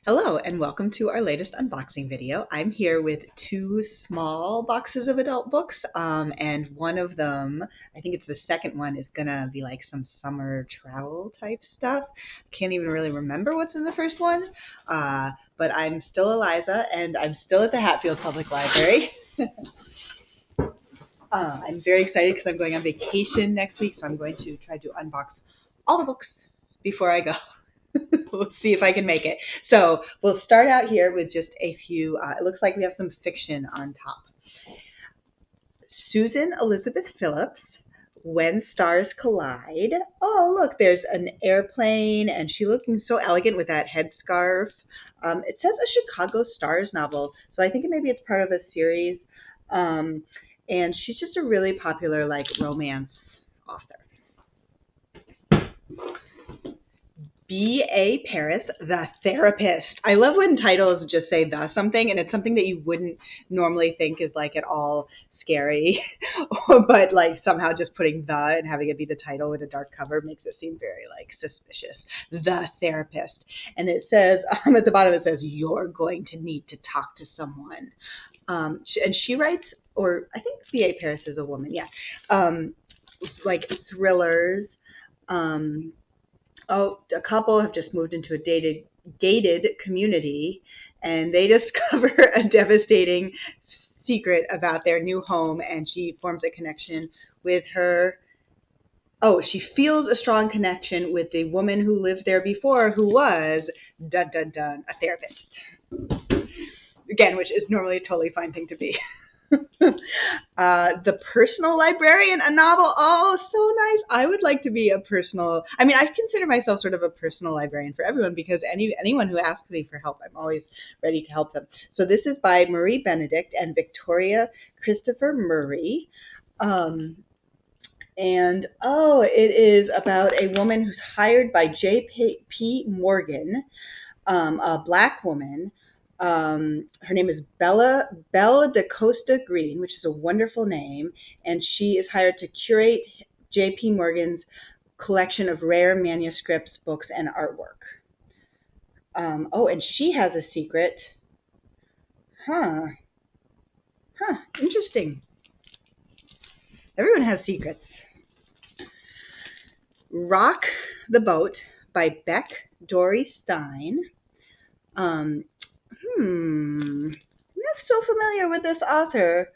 Hello and welcome to our latest unboxing video. I'm here with two small boxes of adult books, and one of them, I think it's the second one, is gonna be like some summer travel type stuff. Can't even really remember what's in the first one, but I'm still Eliza and I'm still at the Hatfield Public Library. I'm very excited because I'm going on vacation next week, so I'm going to try to unbox all the books before I go. We'll see if I can make it. So we'll start out here with just a few, it looks like we have some fiction on top. Susan Elizabeth Phillips, When Stars Collide. Oh, look, there's an airplane, and she's looking so elegant with that headscarf. It says a Chicago Stars novel, so I think maybe it's part of a series. And she's just a really popular, like, romance author. B.A. Paris, The Therapist. I love when titles just say the something, and it's something that you wouldn't normally think is like at all scary, but like somehow just putting the and having it be the title with a dark cover makes it seem very like suspicious. The Therapist. And it says, at the bottom it says, you're going to need to talk to someone. And she writes, or I think B.A. Paris is a woman, yeah, like thrillers. A couple have just moved into a gated community, and they discover a devastating secret about their new home, and she forms a connection with her. Oh, she feels a strong connection with the woman who lived there before, who was, dun dun dun, a therapist. Again, which is normally a totally fine thing to be. The Personal Librarian, a novel. Oh, so nice. I would like to be I consider myself sort of a personal librarian for everyone, because anyone who asks me for help, I'm always ready to help them. So this is by Marie Benedict and Victoria Christopher Murray. And it is about a woman who's hired by J.P. Morgan, a Black woman. Her name is Belle DaCosta Green, which is a wonderful name, and she is hired to curate J.P. Morgan's collection of rare manuscripts, books, and artwork. And she has a secret. Interesting. Everyone has secrets. Rock the Boat by Beck, Dorey-Stein. I'm not so familiar with this author.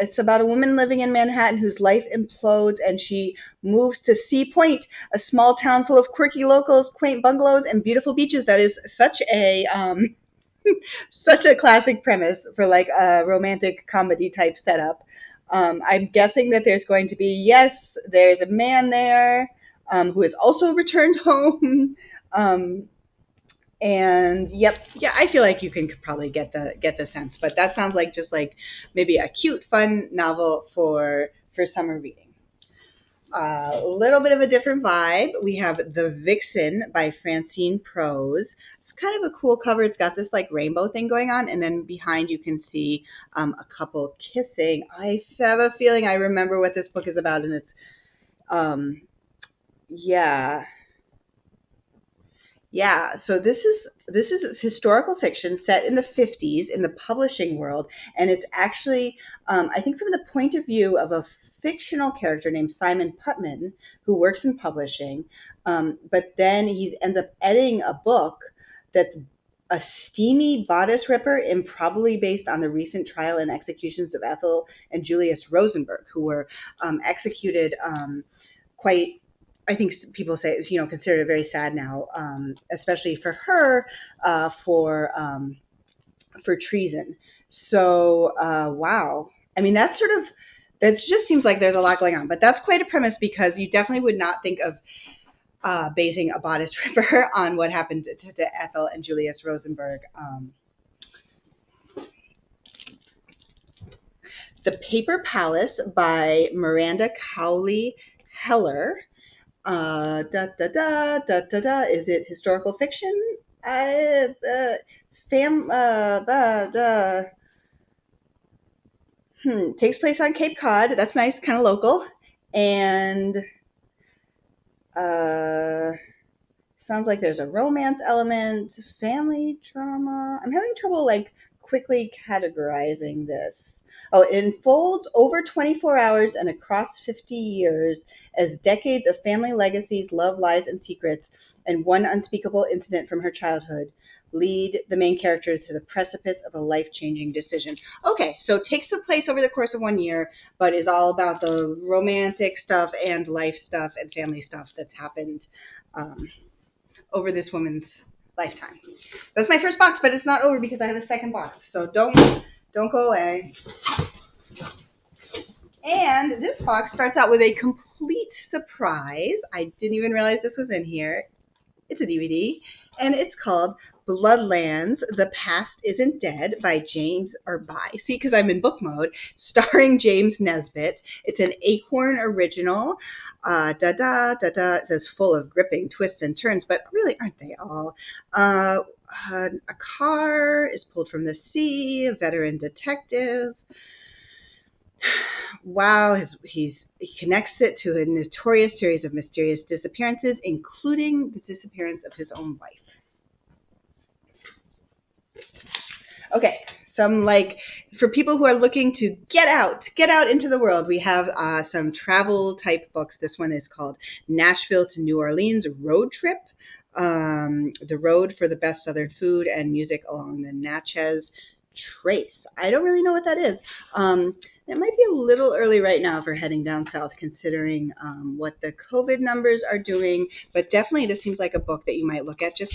It's about a woman living in Manhattan whose life implodes, and she moves to Sea Point, a small town full of quirky locals, quaint bungalows, and beautiful beaches. That is such a such a classic premise for like a romantic comedy type setup. I'm guessing that there's going to be, there's a man there who has also returned home. I feel like you can probably get the sense, but that sounds like just like maybe a cute, fun novel for summer reading. A little bit of a different vibe. We have The Vixen by Francine Prose. It's kind of a cool cover. It's got this like rainbow thing going on, and then behind you can see a couple kissing. I have a feeling I remember what this book is about, and it's so this is historical fiction set in the 50s in the publishing world, and it's actually, I think, from the point of view of a fictional character named Simon Putman, who works in publishing, but then he ends up editing a book that's a steamy bodice ripper, and probably based on the recent trial and executions of Ethel and Julius Rosenberg, who were executed quite, I think people say, considered it very sad now, especially for her, for treason. So, wow. I mean, that just seems like there's a lot going on, but that's quite a premise, because you definitely would not think of basing a bodice ripper on what happened to Ethel and Julius Rosenberg. The Paper Palace by Miranda Cowley Heller. Is it historical fiction? Takes place on Cape Cod. That's nice, kind of local. And Sounds like there's a romance element, family drama. I'm having trouble like quickly categorizing this. Oh, it unfolds over 24 hours and across 50 years as decades of family legacies, love, lies, and secrets, and one unspeakable incident from her childhood lead the main characters to the precipice of a life-changing decision. Okay, so it takes place over the course of 1 year, but is all about the romantic stuff and life stuff and family stuff that's happened over this woman's lifetime. That's my first box, but it's not over because I have a second box, so don't go away. And this box starts out with a complete surprise. I didn't even realize this was in here. It's a DVD, and it's called Bloodlands, The Past Isn't Dead by see, because I'm in book mode, starring James Nesbitt. It's an Acorn original. It says full of gripping twists and turns, but really aren't they all? A car is pulled from the sea, a veteran detective. Wow, he connects it to a notorious series of mysterious disappearances, including the disappearance of his own wife. Okay, some for people who are looking to get out into the world, we have some travel type books. This one is called Nashville to New Orleans Road Trip. The road for the best Southern food and music along the Natchez Trace. I don't really know what that is. It might be a little early right now for heading down south, considering what the COVID numbers are doing. But definitely, this seems like a book that you might look at just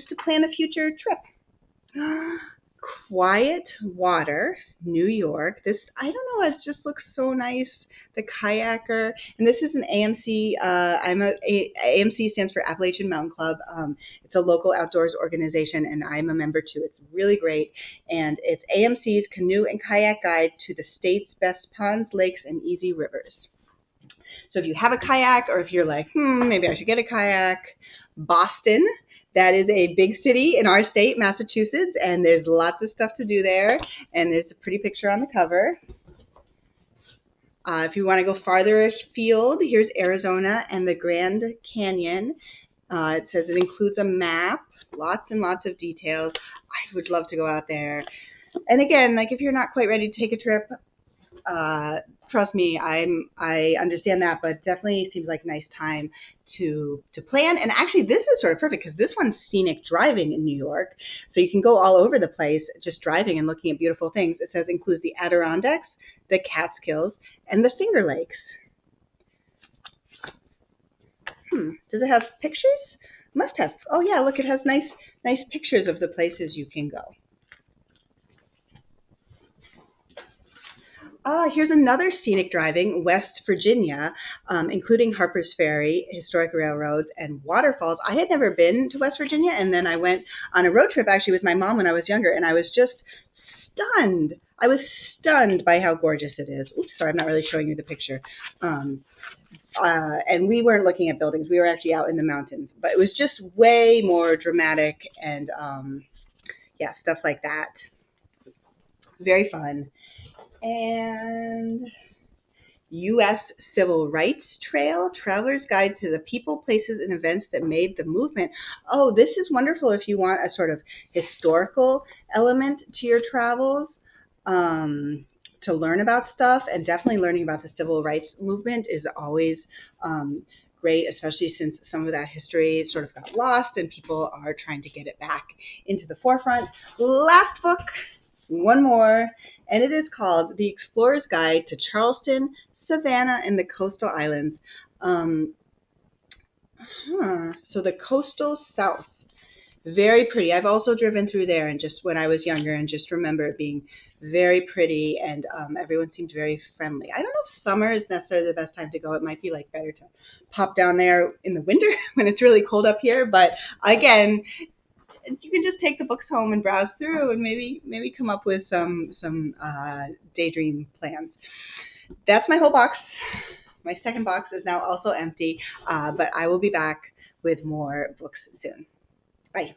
to plan a future trip. Quiet Water, New York. This, I don't know, it just looks so nice. The Kayaker, and this is an AMC. AMC stands for Appalachian Mountain Club. It's a local outdoors organization, and I'm a member too. It's really great, and it's AMC's canoe and kayak guide to the state's best ponds, lakes, and easy rivers. So if you have a kayak, or if you're like, maybe I should get a kayak, Boston. That is a big city in our state, Massachusetts, and there's lots of stuff to do there, and there's a pretty picture on the cover. If you want to go farther afield, here's Arizona and the Grand Canyon. It says it includes a map, lots and lots of details. I would love to go out there. And again, if you're not quite ready to take a trip, trust me, I understand that, but definitely seems like a nice time to plan. And actually, this is sort of perfect because this one's scenic driving in New York. So you can go all over the place just driving and looking at beautiful things. It says includes the Adirondacks, the Catskills, and the Finger Lakes. Does it have pictures? Must have. Oh yeah, look, it has nice pictures of the places you can go. Here's another scenic driving, West Virginia, including Harper's Ferry, historic railroads, and waterfalls. I had never been to West Virginia, and then I went on a road trip actually with my mom when I was younger, and I was just stunned. I was stunned by how gorgeous it is. Oops, sorry, I'm not really showing you the picture. And we weren't looking at buildings. We were actually out in the mountains. But it was just way more dramatic and, yeah, stuff like that. Very fun. And U.S. Civil Rights Trail, Traveler's Guide to the People, Places, and Events that Made the Movement. Oh, this is wonderful if you want a sort of historical element to your travels, to learn about stuff, and definitely learning about the civil rights movement is always great, especially since some of that history sort of got lost and people are trying to get it back into the forefront. Last book, one more, and it is called The Explorer's Guide to Charleston, Savannah, and the Coastal Islands. So the coastal South. Very pretty. I've also driven through there, and just when I was younger, and just remember it being very pretty, and everyone seemed very friendly. I don't know if summer is necessarily the best time to go. It might be better to pop down there in the winter when it's really cold up here. But again, you can just take the books home and browse through, and maybe come up with some daydream plans. That's my whole box. My second box is now also empty, but I will be back with more books soon. Bye.